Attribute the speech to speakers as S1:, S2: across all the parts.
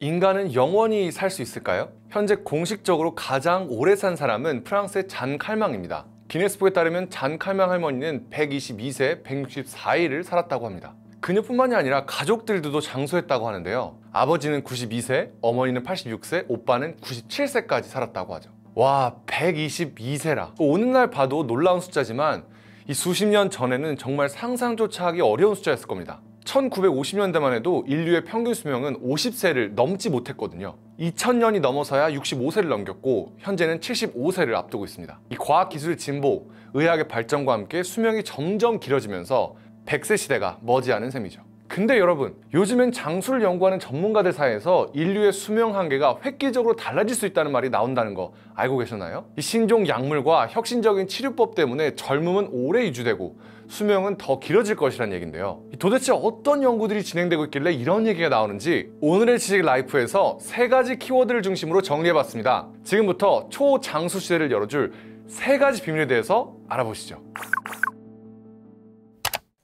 S1: 인간은 영원히 살 수 있을까요? 현재 공식적으로 가장 오래 산 사람은 프랑스의 잔 칼망입니다. 기네스북에 따르면 잔 칼망 할머니는 122세 164일을 살았다고 합니다. 그녀뿐만이 아니라 가족들도 장수했다고 하는데요. 아버지는 92세, 어머니는 86세, 오빠는 97세까지 살았다고 하죠. 와, 122세라. 오는 날 봐도 놀라운 숫자지만 이 수십 년 전에는 정말 상상조차 하기 어려운 숫자였을 겁니다. 1950년대만 해도 인류의 평균 수명은 50세를 넘지 못했거든요. 2000년이 넘어서야 65세를 넘겼고 현재는 75세를 앞두고 있습니다. 이 과학기술의 진보, 의학의 발전과 함께 수명이 점점 길어지면서 100세 시대가 머지않은 셈이죠. 근데 여러분, 요즘엔 장수를 연구하는 전문가들 사이에서 인류의 수명 한계가 획기적으로 달라질 수 있다는 말이 나온다는 거 알고 계셨나요? 이 신종 약물과 혁신적인 치료법 때문에 젊음은 오래 유지되고 수명은 더 길어질 것이라는 얘기인데요. 도대체 어떤 연구들이 진행되고 있길래 이런 얘기가 나오는지 오늘의 지식 라이프에서 3가지 키워드를 중심으로 정리해봤습니다. 지금부터 초장수 시대를 열어줄 3가지 비밀에 대해서 알아보시죠.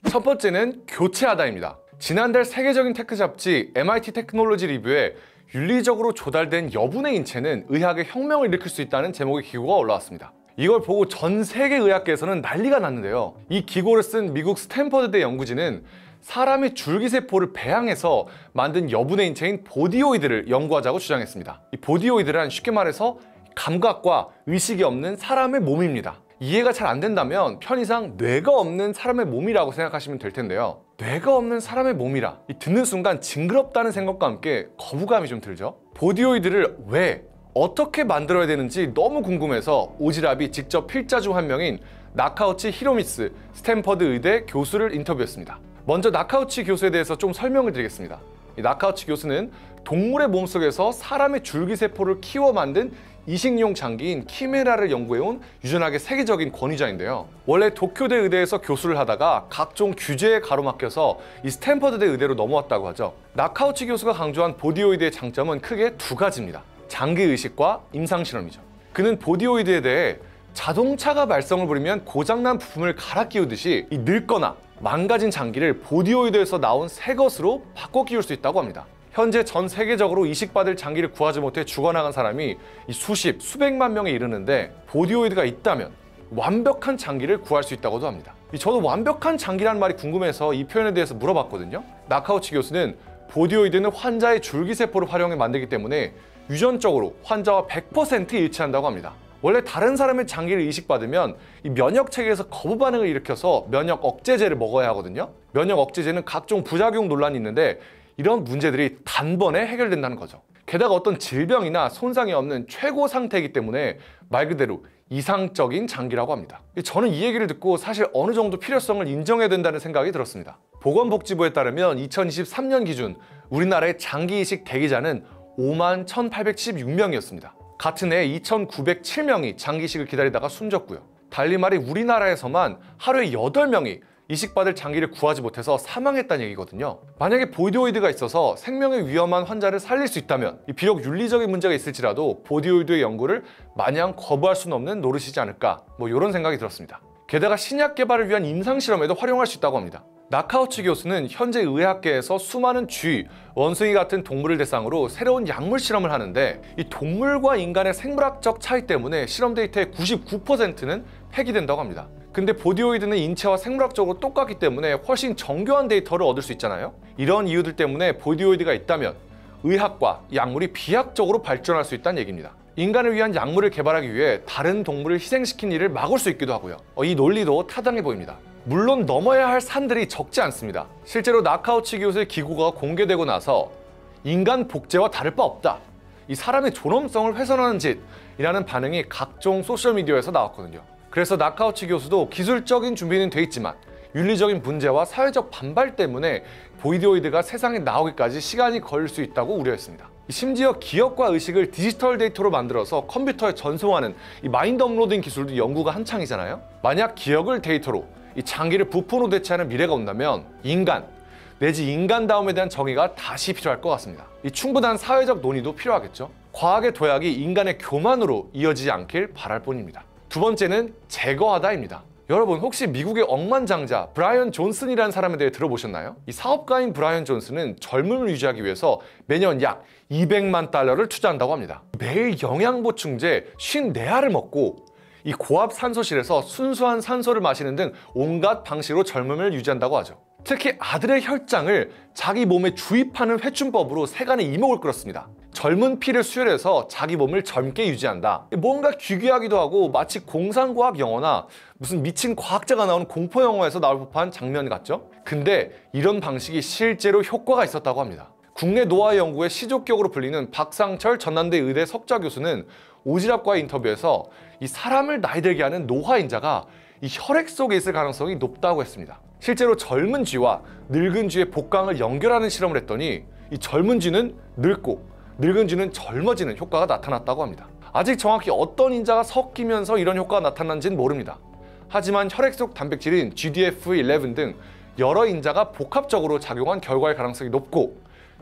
S1: 첫 번째는 교체하다입니다. 지난달 세계적인 테크 잡지 MIT 테크놀로지 리뷰에 윤리적으로 조달된 여분의 인체는 의학의 혁명을 일으킬 수 있다는 제목의 기고가 올라왔습니다. 이걸 보고 전 세계 의학계에서는 난리가 났는데요. 이 기고를 쓴 미국 스탠퍼드대 연구진은 사람의 줄기세포를 배양해서 만든 여분의 인체인 보디오이드를 연구하자고 주장했습니다. 이 보디오이드란 쉽게 말해서 감각과 의식이 없는 사람의 몸입니다. 이해가 잘 안 된다면 편의상 뇌가 없는 사람의 몸이라고 생각하시면 될 텐데요. 뇌가 없는 사람의 몸이라 듣는 순간 징그럽다는 생각과 함께 거부감이 좀 들죠. 보디오이드를 왜, 어떻게 만들어야 되는지 너무 궁금해서 오지랖이 직접 필자 중 한 명인 나카우치 히로미스 스탠퍼드 의대 교수를 인터뷰했습니다. 먼저 나카우치 교수에 대해서 좀 설명을 드리겠습니다. 이 나카우치 교수는 동물의 몸속에서 사람의 줄기세포를 키워 만든 이식용 장기인 키메라를 연구해온 유전학의 세계적인 권위자인데요. 원래 도쿄대 의대에서 교수를 하다가 각종 규제에 가로막혀서 이 스탠퍼드대 의대로 넘어왔다고 하죠. 나카우치 교수가 강조한 보디오이드의 장점은 크게 2가지입니다. 장기의식과 임상실험이죠. 그는 보디오이드에 대해 자동차가 말썽을 부리면 고장난 부품을 갈아 끼우듯이 이 늙거나 망가진 장기를 보디오이드에서 나온 새 것으로 바꿔 끼울 수 있다고 합니다. 현재 전 세계적으로 이식받을 장기를 구하지 못해 죽어나간 사람이 수십, 수백만 명에 이르는데 보디오이드가 있다면 완벽한 장기를 구할 수 있다고도 합니다. 저도 완벽한 장기라는 말이 궁금해서 이 표현에 대해서 물어봤거든요. 나카우치 교수는 보디오이드는 환자의 줄기세포를 활용해 만들기 때문에 유전적으로 환자와 100% 일치한다고 합니다. 원래 다른 사람의 장기를 이식받으면 이 면역체계에서 거부 반응을 일으켜서 면역 억제제를 먹어야 하거든요. 면역 억제제는 각종 부작용 논란이 있는데 이런 문제들이 단번에 해결된다는 거죠. 게다가 어떤 질병이나 손상이 없는 최고 상태이기 때문에 말 그대로 이상적인 장기라고 합니다. 저는 이 얘기를 듣고 사실 어느 정도 필요성을 인정해야 된다는 생각이 들었습니다. 보건복지부에 따르면 2023년 기준 우리나라의 장기 이식 대기자는 5만 1,816명이었습니다. 같은 해 2,907명이 장기 이식을 기다리다가 숨졌고요. 달리 말해 우리나라에서만 하루에 8명이 이식받을 장기를 구하지 못해서 사망했다는 얘기거든요. 만약에 보디오이드가 있어서 생명에 위험한 환자를 살릴 수 있다면 비록 윤리적인 문제가 있을지라도 보디오이드의 연구를 마냥 거부할 수는 없는 노릇이지 않을까 이런 생각이 들었습니다. 게다가 신약 개발을 위한 임상실험에도 활용할 수 있다고 합니다. 나카우치 교수는 현재 의학계에서 수많은 쥐, 원숭이 같은 동물을 대상으로 새로운 약물 실험을 하는데 이 동물과 인간의 생물학적 차이 때문에 실험 데이터의 99%는 폐기된다고 합니다. 근데 보디오이드는 인체와 생물학적으로 똑같기 때문에 훨씬 정교한 데이터를 얻을 수 있잖아요. 이런 이유들 때문에 보디오이드가 있다면 의학과 약물이 비약적으로 발전할 수 있다는 얘기입니다. 인간을 위한 약물을 개발하기 위해 다른 동물을 희생시킨 일을 막을 수 있기도 하고요. 이 논리도 타당해 보입니다. 물론 넘어야 할 산들이 적지 않습니다. 실제로 나카우치 교수의 기고가 공개되고 나서 인간 복제와 다를 바 없다, 이 사람의 존엄성을 훼손하는 짓이라는 반응이 각종 소셜미디어에서 나왔거든요. 그래서 나카우치 교수도 기술적인 준비는 돼 있지만 윤리적인 문제와 사회적 반발 때문에 보디오이드가 세상에 나오기까지 시간이 걸릴 수 있다고 우려했습니다. 심지어 기억과 의식을 디지털 데이터로 만들어서 컴퓨터에 전송하는 이 마인드 업로딩 기술도 연구가 한창이잖아요. 만약 기억을 데이터로 이 장기를 부품으로 대체하는 미래가 온다면 인간 내지 인간다움에 대한 정의가 다시 필요할 것 같습니다. 이 충분한 사회적 논의도 필요하겠죠. 과학의 도약이 인간의 교만으로 이어지지 않길 바랄 뿐입니다. 두 번째는 제거하다입니다. 여러분 혹시 미국의 억만장자 브라이언 존슨이라는 사람에 대해 들어보셨나요? 이 사업가인 브라이언 존슨은 젊음을 유지하기 위해서 매년 약 200만 달러를 투자한다고 합니다. 매일 영양보충제 54알을 먹고 이 고압 산소실에서 순수한 산소를 마시는 등 온갖 방식으로 젊음을 유지한다고 하죠. 특히 아들의 혈장을 자기 몸에 주입하는 회춘법으로 세간의 이목을 끌었습니다. 젊은 피를 수혈해서 자기 몸을 젊게 유지한다. 뭔가 기괴하기도 하고 마치 공상과학 영화나 무슨 미친 과학자가 나오는 공포 영화에서 나올 법한 장면 같죠? 근데 이런 방식이 실제로 효과가 있었다고 합니다. 국내 노화 연구의 시조격으로 불리는 박상철 전남대 의대 석좌 교수는 오지랖과의 인터뷰에서 이 사람을 나이 들게 하는 노화인자가 이 혈액 속에 있을 가능성이 높다고 했습니다. 실제로 젊은 쥐와 늙은 쥐의 복강을 연결하는 실험을 했더니 이 젊은 쥐는 늙고 늙은 쥐는 젊어지는 효과가 나타났다고 합니다. 아직 정확히 어떤 인자가 섞이면서 이런 효과가 나타난지는 모릅니다. 하지만 혈액 속 단백질인 GDF11 등 여러 인자가 복합적으로 작용한 결과일 가능성이 높고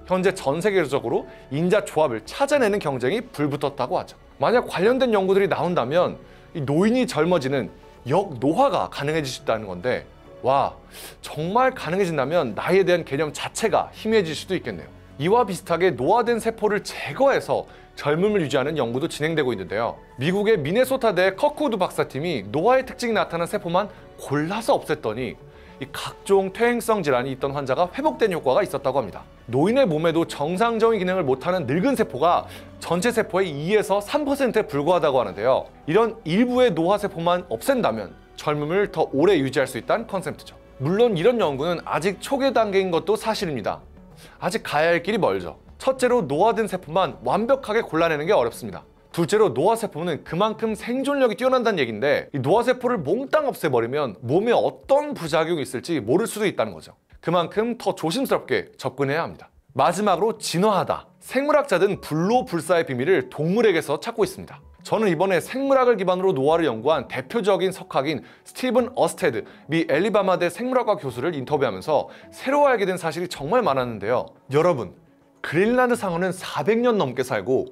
S1: 현재 전 세계적으로 인자 조합을 찾아내는 경쟁이 불붙었다고 하죠. 만약 관련된 연구들이 나온다면 이 노인이 젊어지는 역노화가 가능해질 수 있다는 건데, 와, 정말 가능해진다면 나이에 대한 개념 자체가 희미해질 수도 있겠네요. 이와 비슷하게 노화된 세포를 제거해서 젊음을 유지하는 연구도 진행되고 있는데요. 미국의 미네소타대 커크우드 박사팀이 노화의 특징이 나타난 세포만 골라서 없앴더니 이 각종 퇴행성 질환이 있던 환자가 회복된 효과가 있었다고 합니다. 노인의 몸에도 정상적인 기능을 못하는 늙은 세포가 전체 세포의 2에서 3%에 불과하다고 하는데요. 이런 일부의 노화 세포만 없앤다면 젊음을 더 오래 유지할 수 있다는 컨셉트죠. 물론 이런 연구는 아직 초기 단계인 것도 사실입니다. 아직 가야 할 길이 멀죠. 첫째로 노화된 세포만 완벽하게 골라내는 게 어렵습니다. 둘째로 노화세포는 그만큼 생존력이 뛰어난다는 얘기인데, 이 노화세포를 몽땅 없애버리면 몸에 어떤 부작용이 있을지 모를 수도 있다는 거죠. 그만큼 더 조심스럽게 접근해야 합니다. 마지막으로 진화하다. 생물학자들은 불로불사의 비밀을 동물에게서 찾고 있습니다. 저는 이번에 생물학을 기반으로 노화를 연구한 대표적인 석학인 스티븐 어스테드 미 엘리바마대 생물학과 교수를 인터뷰하면서 새로 알게 된 사실이 정말 많았는데요. 여러분, 그린란드 상어는 400년 넘게 살고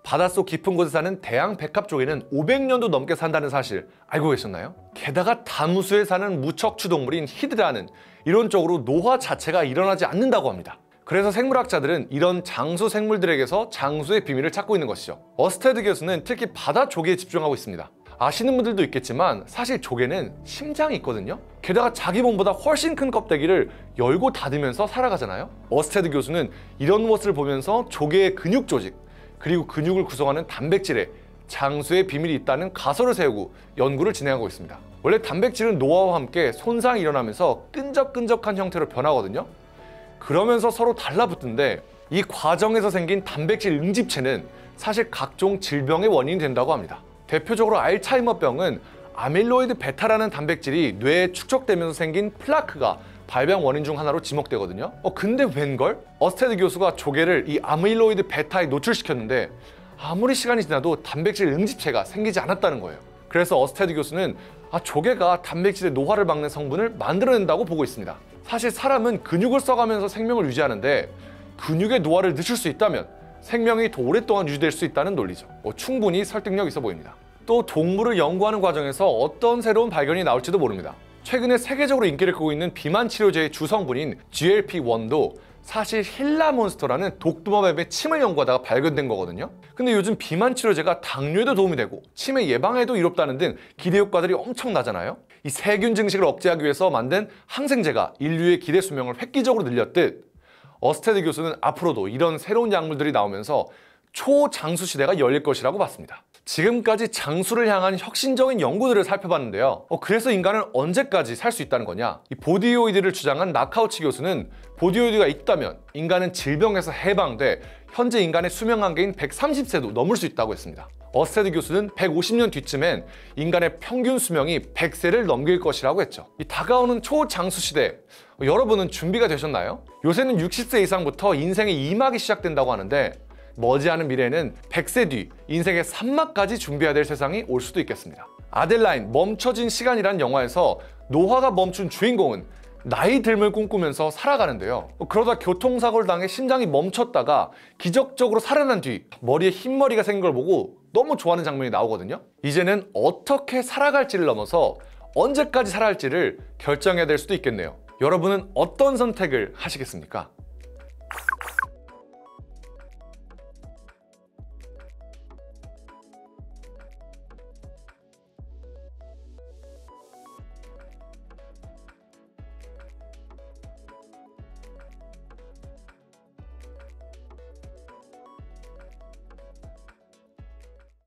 S1: 바닷속 깊은 곳에 사는 대양 백합 쪽에는 500년도 넘게 산다는 사실 알고 계셨나요? 게다가 다무수에 사는 무척추 동물인 히드라는 이론적으로 노화 자체가 일어나지 않는다고 합니다. 그래서 생물학자들은 이런 장수 생물들에게서 장수의 비밀을 찾고 있는 것이죠. 어스테드 교수는 특히 바다 조개에 집중하고 있습니다. 아시는 분들도 있겠지만 사실 조개는 심장이 있거든요. 게다가 자기 몸보다 훨씬 큰 껍데기를 열고 닫으면서 살아가잖아요. 어스테드 교수는 이런 모습을 보면서 조개의 근육 조직, 그리고 근육을 구성하는 단백질에 장수의 비밀이 있다는 가설을 세우고 연구를 진행하고 있습니다. 원래 단백질은 노화와 함께 손상이 일어나면서 끈적끈적한 형태로 변하거든요. 그러면서 서로 달라붙는데 이 과정에서 생긴 단백질 응집체는 사실 각종 질병의 원인이 된다고 합니다. 대표적으로 알츠하이머병은 아밀로이드 베타라는 단백질이 뇌에 축적되면서 생긴 플라크가 발병 원인 중 하나로 지목되거든요. 근데 웬걸? 어스테드 교수가 조개를 이 아밀로이드 베타에 노출시켰는데 아무리 시간이 지나도 단백질 응집체가 생기지 않았다는 거예요. 그래서 어스테드 교수는 조개가 단백질의 노화를 막는 성분을 만들어낸다고 보고 있습니다. 사실 사람은 근육을 써가면서 생명을 유지하는데 근육의 노화를 늦출 수 있다면 생명이 더 오랫동안 유지될 수 있다는 논리죠. 충분히 설득력 있어 보입니다. 또 동물을 연구하는 과정에서 어떤 새로운 발견이 나올지도 모릅니다. 최근에 세계적으로 인기를 끌고 있는 비만 치료제의 주성분인 GLP-1도 사실 힐라몬스터라는 독두마뱀의 침을 연구하다가 발견된 거거든요. 근데 요즘 비만 치료제가 당뇨에도 도움이 되고 치매 예방에도 이롭다는 등 기대 효과들이 엄청나잖아요. 이 세균 증식을 억제하기 위해서 만든 항생제가 인류의 기대 수명을 획기적으로 늘렸듯 어스테드 교수는 앞으로도 이런 새로운 약물들이 나오면서 초장수 시대가 열릴 것이라고 봤습니다. 지금까지 장수를 향한 혁신적인 연구들을 살펴봤는데요. 그래서 인간은 언제까지 살 수 있다는 거냐? 이 보디오이드를 주장한 나카우치 교수는 보디오이드가 있다면 인간은 질병에서 해방돼 현재 인간의 수명 한계인 130세도 넘을 수 있다고 했습니다. 어스테드 교수는 150년 뒤쯤엔 인간의 평균 수명이 100세를 넘길 것이라고 했죠. 이 다가오는 초장수 시대, 여러분은 준비가 되셨나요? 요새는 60세 이상부터 인생의 2막이 시작된다고 하는데 머지않은 미래에는 100세 뒤 인생의 3막까지 준비해야 될 세상이 올 수도 있겠습니다. 아델라인 멈춰진 시간이란 영화에서 노화가 멈춘 주인공은 나이 듦을 꿈꾸면서 살아가는데요. 그러다 교통사고를 당해 심장이 멈췄다가 기적적으로 살아난 뒤 머리에 흰머리가 생긴 걸 보고 너무 좋아하는 장면이 나오거든요. 이제는 어떻게 살아갈지를 넘어서 언제까지 살아야 할지를 결정해야 될 수도 있겠네요. 여러분은 어떤 선택을 하시겠습니까?